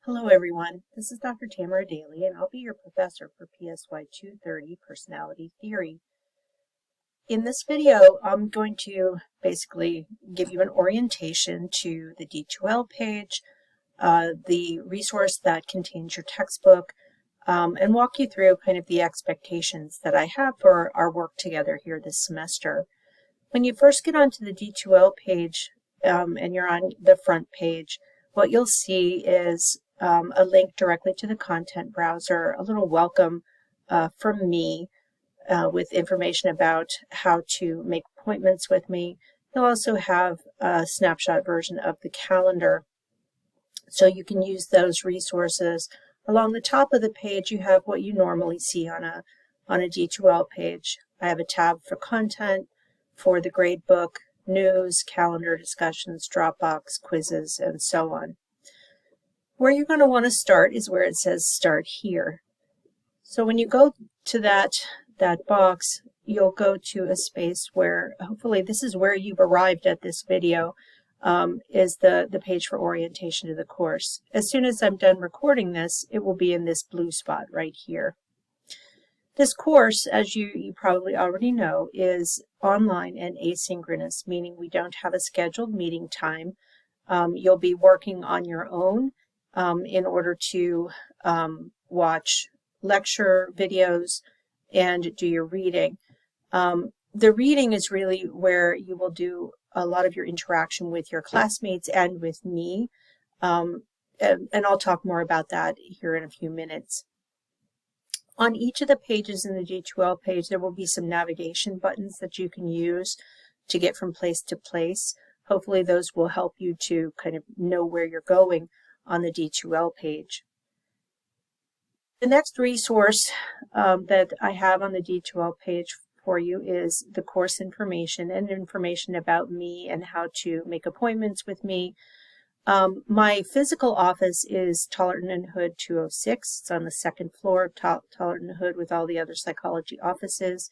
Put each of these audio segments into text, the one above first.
Hello everyone, this is Dr. Tamara Daly and I'll be your professor for PSY 230 Personality Theory. In this video, I'm going to basically give you an orientation to the D2L page, the resource that contains your textbook, and walk you through kind of the expectations that I have for our work together here this semester. When you first get onto the D2L page and you're on the front page, what you'll see is a link directly to the content browser, a little welcome from me with information about how to make appointments with me. You'll also have a snapshot version of the calendar, so you can use those resources. Along the top of the page, you have what you normally see on a D2L page. I have a tab for content, for the gradebook, news, calendar discussions, Dropbox, quizzes, and so on. Where you're going to want to start is where it says Start Here. So when you go to that box, you'll go to a space where, hopefully this is where you've arrived at this video, is the page for orientation to the course. As soon as I'm done recording this, it will be in this blue spot right here. This course, as you probably already know, is online and asynchronous, meaning we don't have a scheduled meeting time. You'll be working on your own in order to watch lecture videos and do your reading. The reading is really where you will do a lot of your interaction with your classmates and with me, and I'll talk more about that here in a few minutes. On each of the pages in the D2L page, there will be some navigation buttons that you can use to get from place to place. Hopefully those will help you to kind of know where you're going on the D2L page. The next resource that I have on the D2L page for you is the course information and information about me and how to make appointments with me. My physical office is Tollerton and Hood 206. It's on the second floor of Tollerton and Hood with all the other psychology offices.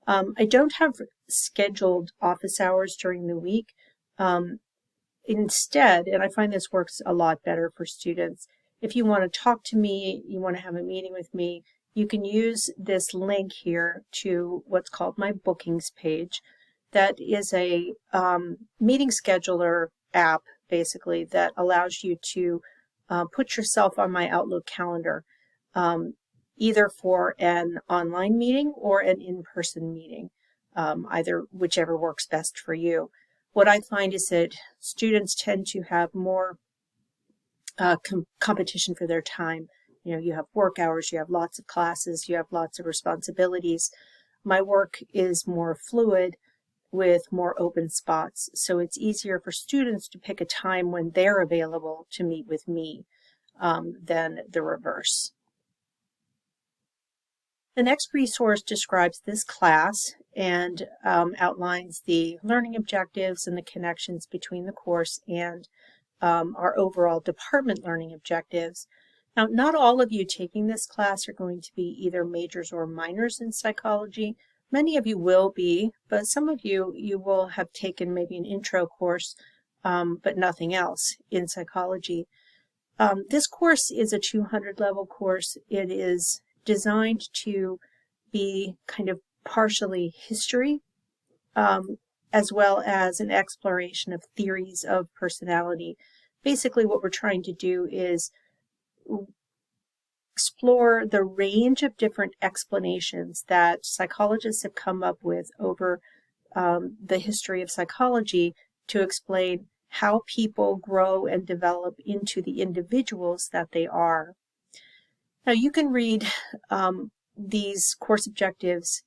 I don't have scheduled office hours during the week. Instead, and I find this works a lot better for students, if you want to talk to me, you want to have a meeting with me, you can use this link here to what's called my bookings page. That is a meeting scheduler app, basically, that allows you to put yourself on my Outlook calendar, either for an online meeting or an in-person meeting, either whichever works best for you. What I find is that students tend to have more competition for their time. You know, you have work hours, you have lots of classes, you have lots of responsibilities. My work is more fluid with more open spots, so it's easier for students to pick a time when they're available to meet with me than the reverse. The next resource describes this class and outlines the learning objectives and the connections between the course and our overall department learning objectives. Now, not all of you taking this class are going to be either majors or minors in psychology. Many of you will be, but some of you will have taken maybe an intro course, but nothing else in psychology. This course is a 200 level course. It is designed to be kind of partially history, as well as an exploration of theories of personality. Basically, what we're trying to do is explore the range of different explanations that psychologists have come up with over the history of psychology to explain how people grow and develop into the individuals that they are. Now, you can read these course objectives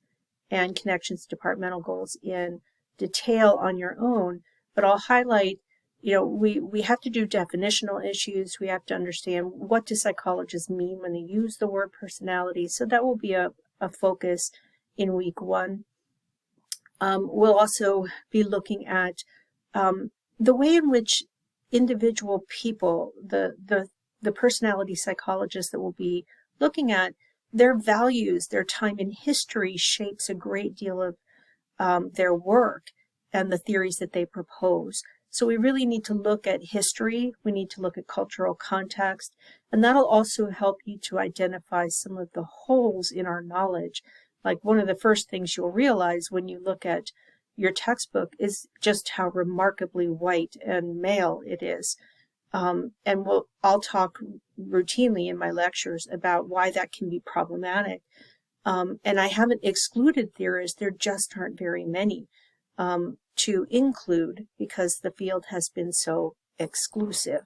and connections to departmental goals in detail on your own, but I'll highlight, you know, we have to do definitional issues. We have to understand, what do psychologists mean when they use the word personality? So that will be a focus in week 1. We'll also be looking at the way in which individual people, the personality psychologists that we'll be looking at, their values, their time in history shapes a great deal of their work and the theories that they propose. So we really need to look at history, we need to look at cultural context, and that'll also help you to identify some of the holes in our knowledge. Like one of the first things you'll realize when you look at your textbook is just how remarkably white and male it is. And I'll talk routinely in my lectures about why that can be problematic. And I haven't excluded theorists, there just aren't very many to include because the field has been so exclusive.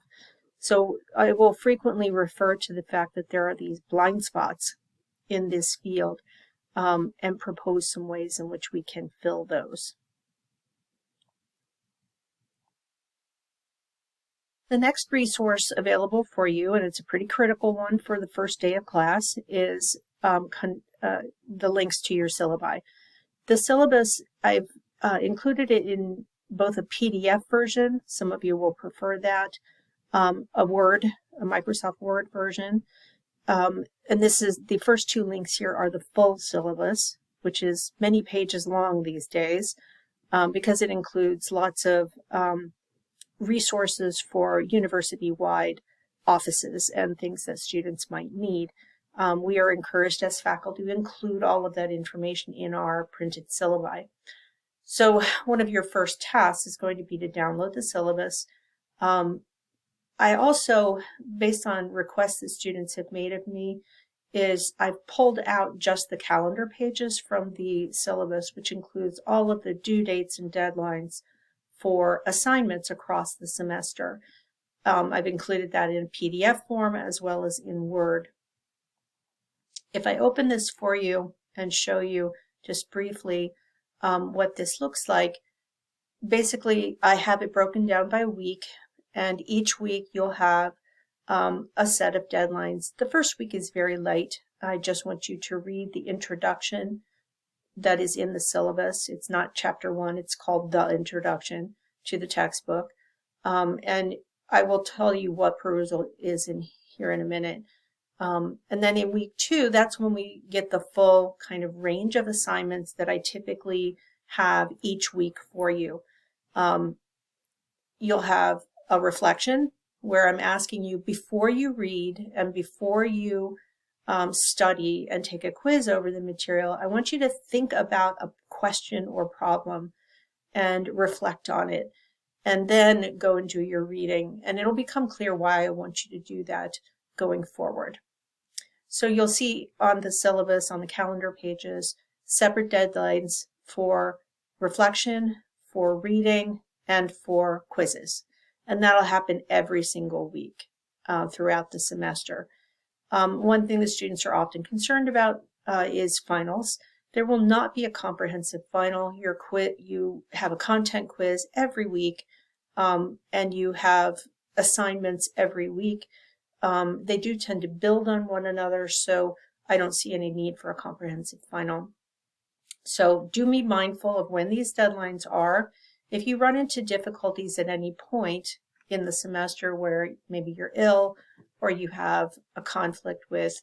So I will frequently refer to the fact that there are these blind spots in this field and propose some ways in which we can fill those. The next resource available for you, and it's a pretty critical one for the first day of class, is the links to your syllabi. The syllabus, I've included it in both a PDF version, some of you will prefer that, a Microsoft Word version, and this is the first two links here are the full syllabus, which is many pages long these days, because it includes lots of resources for university-wide offices and things that students might need. We are encouraged as faculty to include all of that information in our printed syllabi. So one of your first tasks is going to be to download the syllabus. I also, based on requests that students have made of me, I've pulled out just the calendar pages from the syllabus, which includes all of the due dates and deadlines for assignments across the semester. I've included that in PDF form as well as in Word. If I open this for you and show you just briefly what this looks like, basically I have it broken down by week, and each week you'll have a set of deadlines. The first week is very light. I just want you to read the introduction that is in the syllabus. It's not chapter 1, it's called the introduction to the textbook. And I will tell you what perusal is in here in a minute. And then in week 2, that's when we get the full kind of range of assignments that I typically have each week for you. You'll have a reflection where I'm asking you before you read and before you study and take a quiz over the material, I want you to think about a question or problem and reflect on it, and then go and do your reading. And it'll become clear why I want you to do that going forward. So you'll see on the syllabus, on the calendar pages, separate deadlines for reflection, for reading, and for quizzes. And that'll happen every single week throughout the semester. One thing that students are often concerned about is finals. There will not be a comprehensive final. You have a content quiz every week, and you have assignments every week. They do tend to build on one another, so I don't see any need for a comprehensive final. So do be mindful of when these deadlines are. If you run into difficulties at any point in the semester where maybe you're ill or you have a conflict with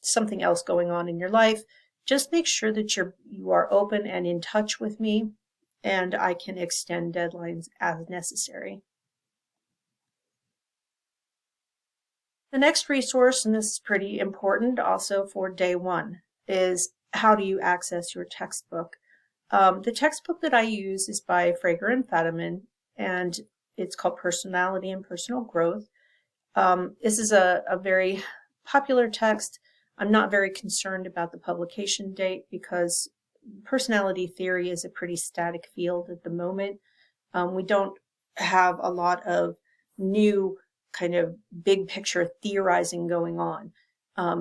something else going on in your life, just make sure that you are open and in touch with me, and I can extend deadlines as necessary. The next resource, and this is pretty important also for day 1, is how do you access your textbook? The textbook that I use is by Frager and Fadiman, and it's called Personality and Personal Growth. This is a very popular text. I'm not very concerned about the publication date because personality theory is a pretty static field at the moment. We don't have a lot of new kind of big picture theorizing going on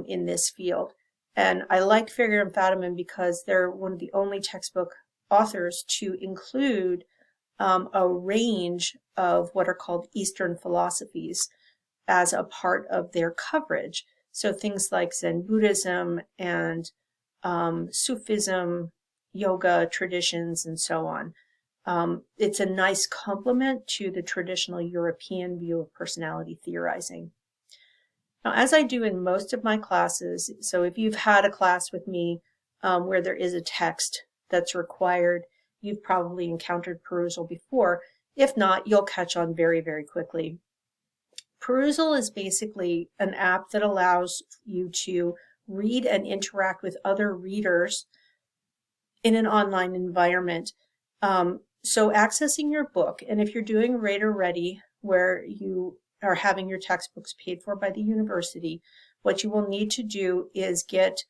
in this field. And I like Frager and Fadiman because they're one of the only textbook authors to include a range of what are called Eastern philosophies as a part of their coverage. So things like Zen Buddhism and Sufism, yoga traditions, and so on. It's a nice complement to the traditional European view of personality theorizing. Now, as I do in most of my classes, so if you've had a class with me where there is a text that's required, you've probably encountered perusal before. If not, you'll catch on very, very quickly. Perusal is basically an app that allows you to read and interact with other readers in an online environment. So accessing your book, and if you're doing Rater Ready, where you are having your textbooks paid for by the university, what you will need to do is get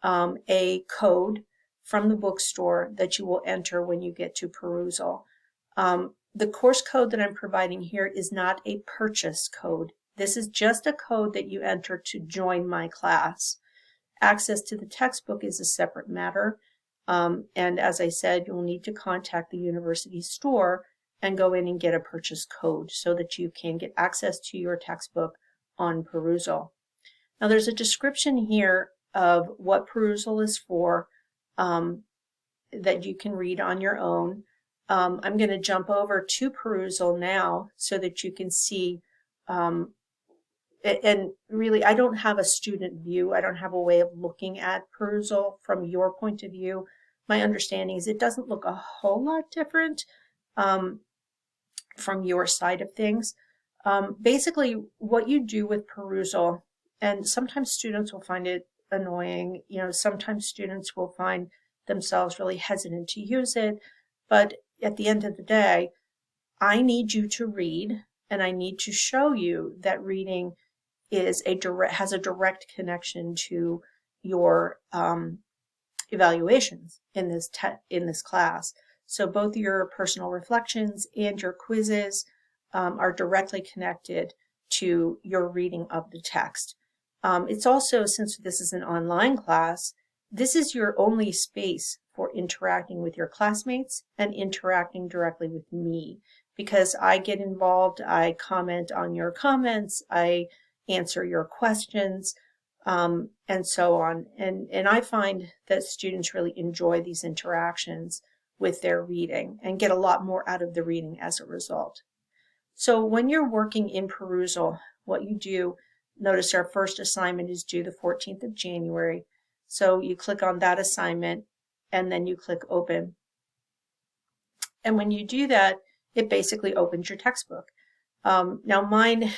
a code from the bookstore that you will enter when you get to Perusal. The course code that I'm providing here is not a purchase code. This is just a code that you enter to join my class. Access to the textbook is a separate matter. And as I said, you'll need to contact the university store and go in and get a purchase code so that you can get access to your textbook on Perusal. Now there's a description here of what Perusal is for that you can read on your own. I'm going to jump over to Perusal now so that you can see, and really I don't have a student view. I don't have a way of looking at Perusal from your point of view. My understanding is it doesn't look a whole lot different from your side of things. Basically, what you do with Perusal, and sometimes students will find it annoying, sometimes students will find themselves really hesitant to use it, but at the end of the day, I need you to read, and I need to show you that reading has a direct connection to your evaluations in this class. So both your personal reflections and your quizzes are directly connected to your reading of the text. It's also, since this is an online class, this is your only space for interacting with your classmates and interacting directly with me, because I get involved, I comment on your comments, I answer your questions, and so on. And I find that students really enjoy these interactions with their reading and get a lot more out of the reading as a result. So when you're working in Perusal, what you do, notice our first assignment is due the 14th of January. So you click on that assignment and then you click open. And when you do that, it basically opens your textbook. Now mine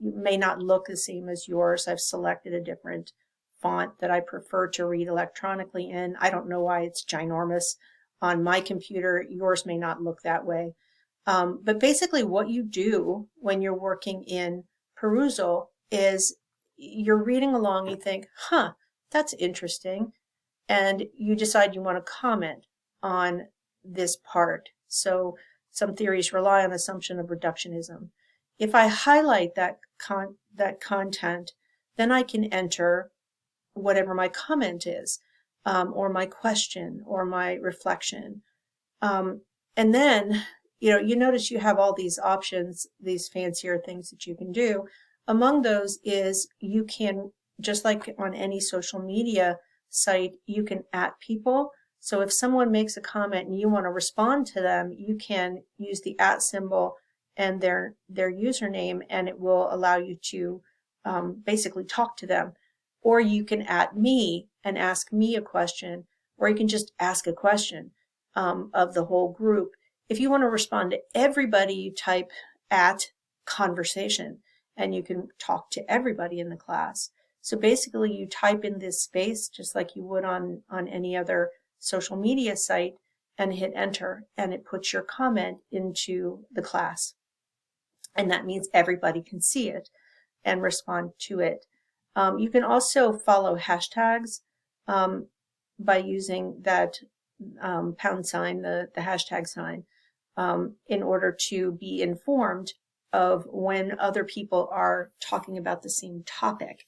may not look the same as yours. I've selected a different font that I prefer to read electronically in. I don't know why it's ginormous on my computer. Yours may not look that way. But basically what you do when you're working in Perusal is you're reading along, you think, that's interesting, and you decide you want to comment on this part. So some theories rely on assumption of reductionism. If I highlight that content, then I can enter whatever my comment is, or my question, or my reflection. And then, you notice you have all these options, these fancier things that you can do. Among those is you can, just like on any social media site, you can @ people. So if someone makes a comment and you want to respond to them, you can use the @ symbol and their username, and it will allow you to basically talk to them. Or you can @ me and ask me a question, or you can just ask a question of the whole group. If you want to respond to everybody, you type @conversation, and you can talk to everybody in the class. So basically you type in this space just like you would on any other social media site and hit enter, and it puts your comment into the class. And that means everybody can see it and respond to it. You can also follow hashtags by using that pound sign, the hashtag sign, in order to be informed of when other people are talking about the same topic.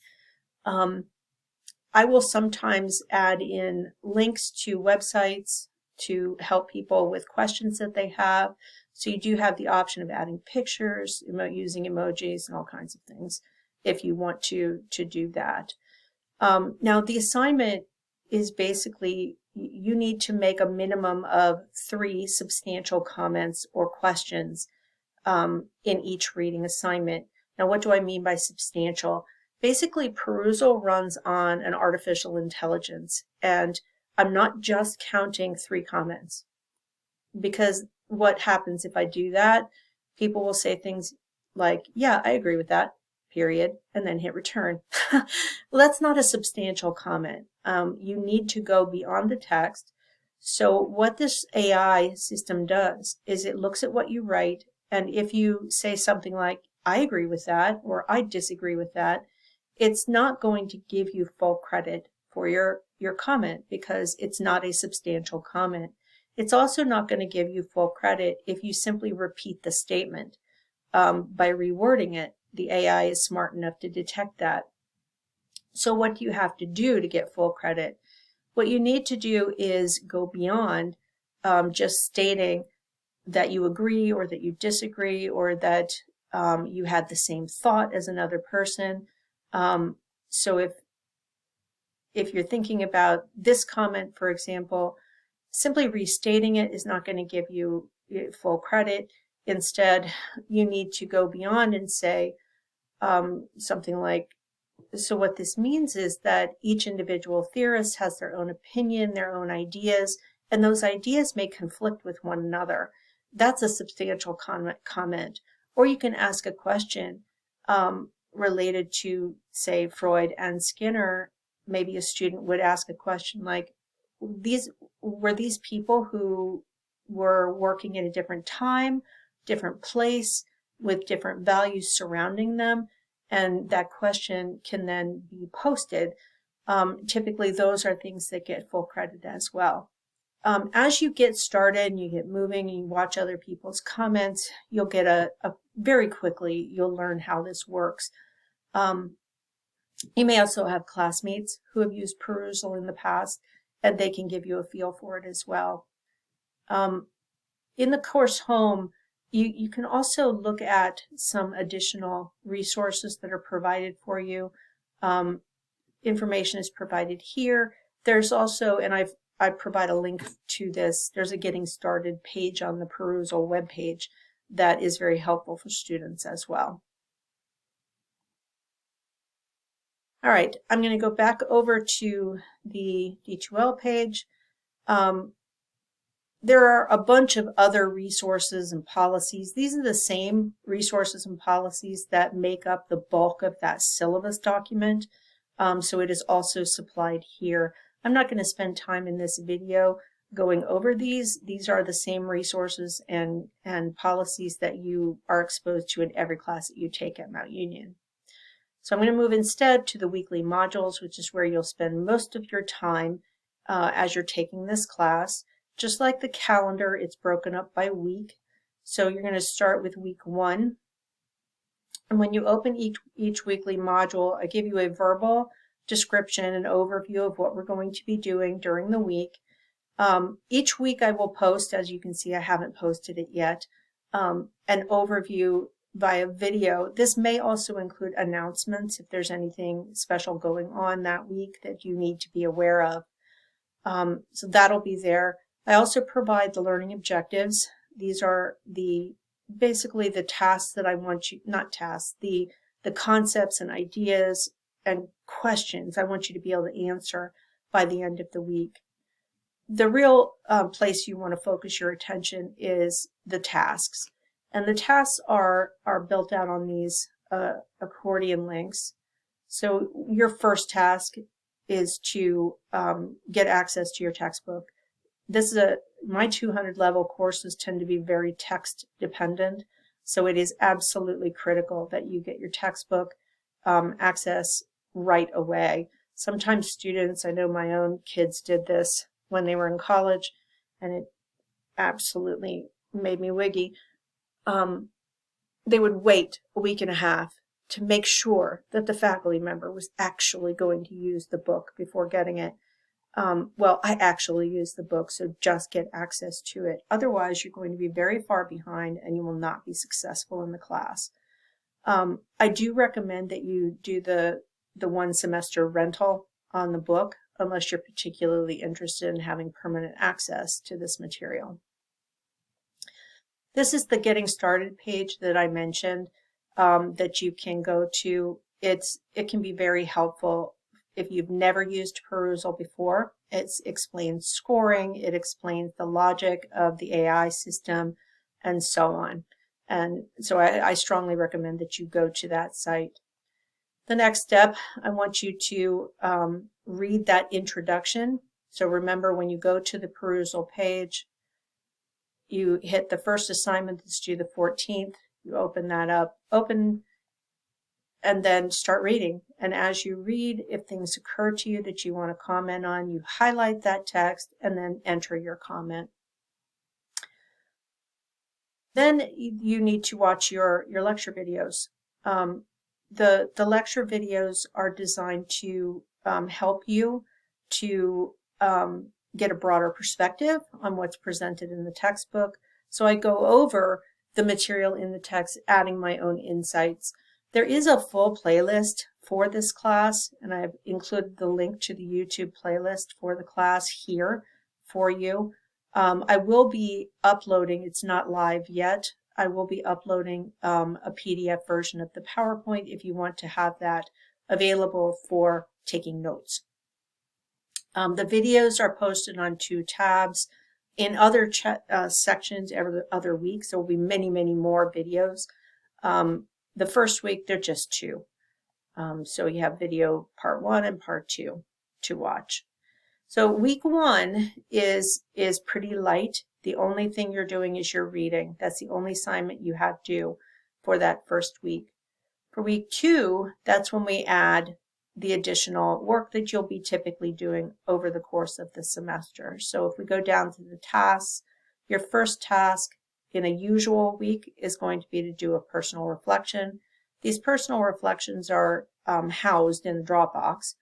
I will sometimes add in links to websites to help people with questions that they have. So you do have the option of adding pictures, using emojis, and all kinds of things if you want to do that. Now the assignment is basically, you need to make a minimum of 3 substantial comments or questions in each reading assignment. Now, what do I mean by substantial? Basically, Perusal runs on an artificial intelligence, and I'm not just counting 3 comments, because what happens if I do that? people will say things like, yeah, I agree with that, period, and then hit return. Well, that's not a substantial comment. You need to go beyond the text. So what this AI system does is it looks at what you write, and if you say something like, I agree with that, or I disagree with that, it's not going to give you full credit for your comment because it's not a substantial comment. It's also not going to give you full credit if you simply repeat the statement. By rewording it, the AI is smart enough to detect that. So what do you have to do to get full credit? What you need to do is go beyond just stating that you agree or that you disagree or that you had the same thought as another person. So if you're thinking about this comment, for example, simply restating it is not going to give you full credit. Instead, you need to go beyond and say something like, so what this means is that each individual theorist has their own opinion, their own ideas, and those ideas may conflict with one another. That's a substantial comment. Or you can ask a question related to, say, Freud and Skinner. Maybe a student would ask a question like, were these people who were working at a different time, different place, with different values surrounding them? And that question can then be posted. Typically, those are things that get full credit as well. As you get started and you get moving and you watch other people's comments, you'll get very quickly, you'll learn how this works. You may also have classmates who have used perusal in the past, and they can give you a feel for it as well. In the course home, you can also look at some additional resources that are provided for you. Information is provided here. There's also, and I provide a link to this, there's a getting started page on the perusal webpage that is very helpful for students as well. All right, I'm going to go back over to the D2L page. There are a bunch of other resources and policies. These are the same resources and policies that make up the bulk of that syllabus document. So it is also supplied here. I'm not going to spend time in this video going over these. These are the same resources and policies that you are exposed to in every class that you take at Mount Union. So I'm going to move instead to the weekly modules, which is where you'll spend most of your time as you're taking this class. Just like the calendar, it's broken up by week. So you're going to start with week 1. And when you open each weekly module, I give you a verbal description and overview of what we're going to be doing during the week. Each week I will post, as you can see, I haven't posted it yet, an overview via video. This may also include announcements if there's anything special going on that week that you need to be aware of. So that'll be there. I also provide the learning objectives. These are basically the tasks that I want you, not tasks, the concepts and ideas and questions I want you to be able to answer by the end of the week. The real place you want to focus your attention is the tasks. And the tasks are built out on these accordion links. So your first task is to get access to your textbook. This is my 200 level courses tend to be very text dependent. So it is absolutely critical that you get your textbook access right away. Sometimes students, I know my own kids did this when they were in college, and it absolutely made me wiggy. They would wait a week and a half to make sure that the faculty member was actually going to use the book before getting it. Well, I actually use the book, so just get access to it. Otherwise, you're going to be very far behind and you will not be successful in the class. I do recommend that you do the 1 semester rental on the book, unless you're particularly interested in having permanent access to this material. This is the Getting Started page that I mentioned that you can go to. It can be very helpful if you've never used perusal before. It explains scoring, it explains the logic of the AI system, and so on. And so I strongly recommend that you go to that site. The next step, I want you to read that introduction. So remember, when you go to the perusal page, you hit the first assignment that's due the 14th. You open that up, and then start reading. And as you read, if things occur to you that you want to comment on, you highlight that text and then enter your comment. Then you need to watch your lecture videos. The lecture videos are designed to help you to get a broader perspective on what's presented in the textbook. So I go over the material in the text, adding my own insights. There is a full playlist for this class, and I've included the link to the YouTube playlist for the class here for you. I will be uploading, it's not live yet, I will be uploading a PDF version of the PowerPoint if you want to have that available for taking notes. The videos are posted on 2 tabs. In other sections every other week, so there will be many, many more videos. The first week, they're just 2. So you have video part 1 and part 2 to watch. So week 1 is pretty light. The only thing you're doing is you're reading. That's the only assignment you have due for that first week. For week 2, that's when we add the additional work that you'll be typically doing over the course of the semester. So if we go down to the tasks, your first task in a usual week is going to be to do a personal reflection. These personal reflections are housed in Dropbox.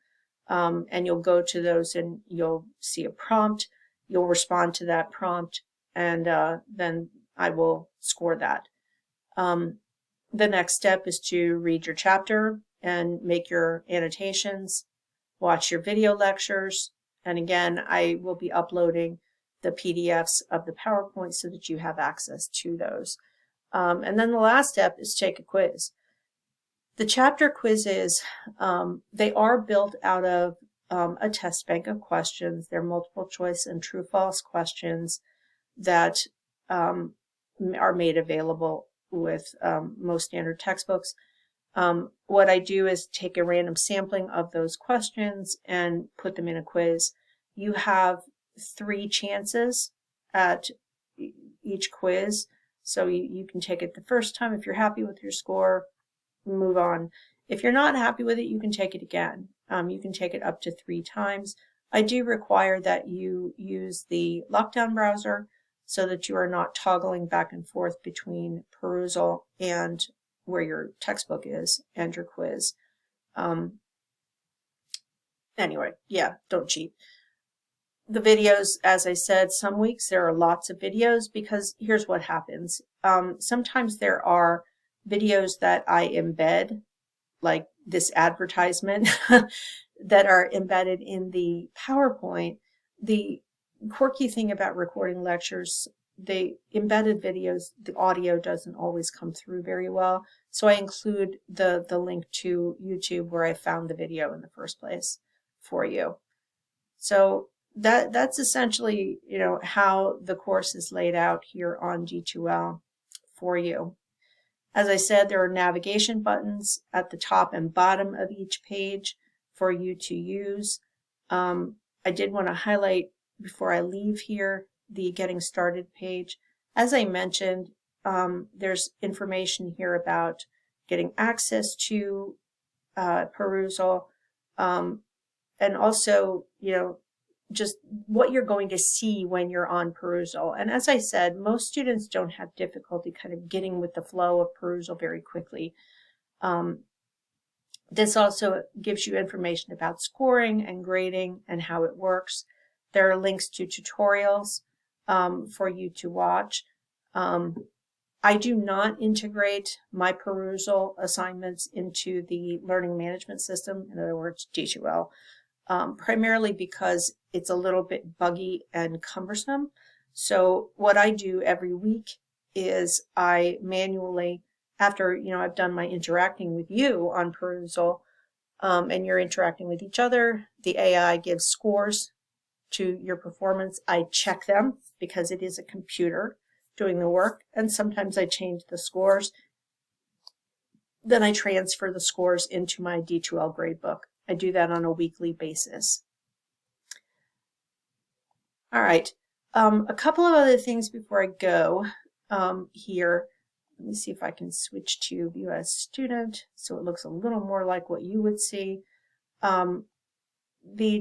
And you'll go to those and you'll see a prompt. You'll respond to that prompt, and then I will score that. The next step is to read your chapter and make your annotations, watch your video lectures, and again, I will be uploading the PDFs of the PowerPoint so that you have access to those. And then the last step is take a quiz. The chapter quizzes, they are built out of a test bank of questions. They're multiple choice and true-false questions that are made available with most standard textbooks. What I do is take a random sampling of those questions and put them in a quiz. You have 3 chances at each quiz, so you can take it the first time. If you're happy with your score, move on. If you're not happy with it, you can take it again. You can take it up to 3 times. I do require that you use the lockdown browser so that you are not toggling back and forth between perusal and where your textbook is and your quiz. Anyway, yeah, don't cheat. The videos, as I said, some weeks there are lots of videos because here's what happens. Sometimes there are videos that I embed, like this advertisement, that are embedded in the PowerPoint. The quirky thing about recording lectures, the embedded videos, the audio doesn't always come through very well. So I include the link to YouTube where I found the video in the first place for you. So that's essentially, how the course is laid out here on D2L for you. As I said, there are navigation buttons at the top and bottom of each page for you to use. I did want to highlight before I leave here the Getting Started page. As I mentioned, there's information here about getting access to perusal, and also, just what you're going to see when you're on perusal. And as I said, most students don't have difficulty kind of getting with the flow of perusal very quickly. This also gives you information about scoring and grading and how it works. There are links to tutorials for you to watch. I do not integrate my perusal assignments into the learning management system, in other words, D2L. Primarily because it's a little bit buggy and cumbersome. So what I do every week is I manually, after I've done my interacting with you on perusal, and you're interacting with each other, the AI gives scores to your performance. I check them because it is a computer, doing the work, and sometimes I change the scores. Then I transfer the scores into my D2L gradebook. I do that on a weekly basis. All right, a couple of other things before I go here. Let me see if I can switch to View as Student so it looks a little more like what you would see. The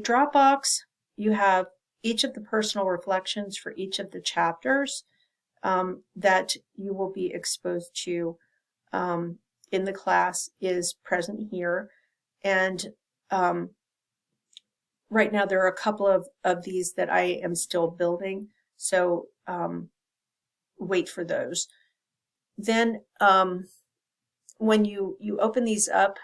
Dropbox, you have each of the personal reflections for each of the chapters that you will be exposed to in the class is present here. And right now there are a couple of these that I am still building, so wait for those. Then when you open these up,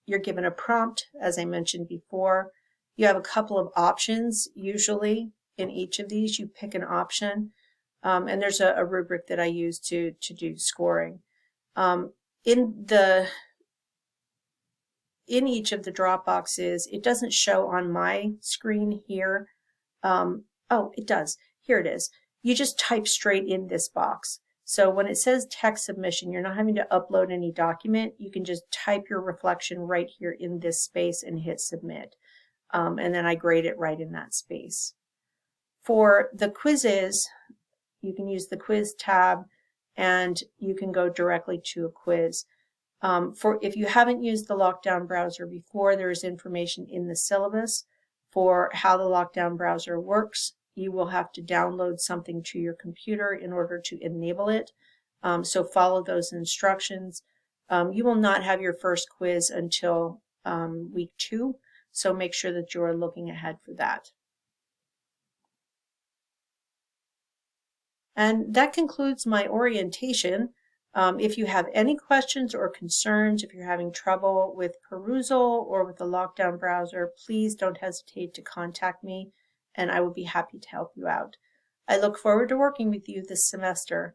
you're given a prompt, as I mentioned before. You have a couple of options usually in each of these. You pick an option, and there's a rubric that I use to do scoring. In each of the drop boxes, it doesn't show on my screen here. Oh, it does. Here it is. You just type straight in this box. So when it says text submission, you're not having to upload any document. You can just type your reflection right here in this space and hit submit. And then I grade it right in that space. For the quizzes, you can use the quiz tab and you can go directly to a quiz. If you haven't used the Lockdown browser before, there is information in the syllabus for how the Lockdown browser works. You will have to download something to your computer in order to enable it. So follow those instructions. You will not have your first quiz until week 2, so make sure that you're looking ahead for that. And that concludes my orientation. If you have any questions or concerns, if you're having trouble with perusal or with the Lockdown browser, please don't hesitate to contact me, and I will be happy to help you out. I look forward to working with you this semester.